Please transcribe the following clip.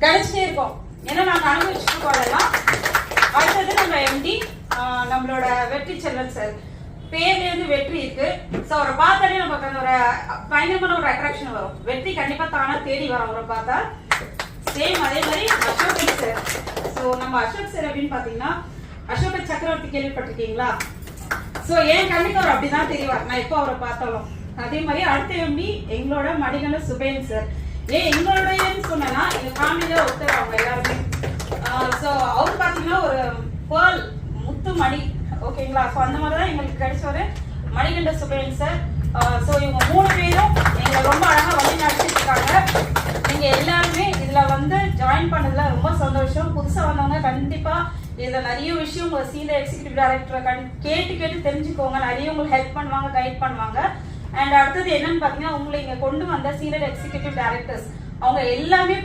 கிடைச்சிட்டே இருக்கும். ஏன்னா நாங்க அனுபவிச்சுட்டு போறதெல்லாம். அடுத்தது நம்ம எம்டி நம்மளோட வெற்றி செல்வன் சார். பேர்ல இருந்து வெற்றி இருக்கு. சோ அவரை பார்த்தாலே நமக்கு அந்த ஒரு பயங்கரமான ஒரு அட்ராக்ஷன் வரும். வெற்றி கண்டிப்பா தானா தேடி வரும் அவரை பார்த்தா. சேம் அதே மாதிரி அசோக் சார். சோ நம்ம அசோக் சார் அப்படின்னு பாத்தீங்கன்னா அசோக சக்கரவர்த்தி கேள்விப்பட்டிருக்கீங்களா? சோ ஏன் கண்டிப்பா அவர் அப்படிதான் தெரிவார் நான் எப்போ அவரை பார்த்தாலும். அதே மாதிரி அடுத்த எம்டி எங்களோட மடிகண்ட சுபேன் சார். ஏன் எங்களோடன்னு சொன்னா எங்க ஃபேமிலியில ஒருத்தர் அவங்க எல்லாருமே. சோ அவர் பாத்தீங்கன்னா ஒரு பேர்ல் முத்து மணி, ஓகேங்களா? ஸோ அந்த மாதிரி தான் எங்களுக்கு கிடைச்சவரு மணிகண்ட சுபேன் சார். ஸோ இவங்க 3 பேரும் எங்களை ரொம்ப அழகாக வழி நடத்திட்டு இருக்காங்க. நீங்கள் எல்லாருமே இதில் வந்து ஜாயின் பண்ணதில் ரொம்ப சந்தோஷம். புதுசாக வந்தவங்க கண்டிப்பாக இதில் நிறைய விஷயம் உங்கள் சீனியர் எக்ஸிக்யூட்டிவ் டைரக்டரை கேட்டு தெரிஞ்சுக்கோங்க. நிறைய உங்களுக்கு ஹெல்ப் பண்ணுவாங்க, கைட் பண்ணுவாங்க. அண்ட் அடுத்தது என்னன்னு பார்த்தீங்கன்னா உங்களை இங்கே கொண்டு வந்த சீனியர் எக்ஸிக்யூட்டிவ் டைரக்டர்ஸ் அவங்க எல்லாமே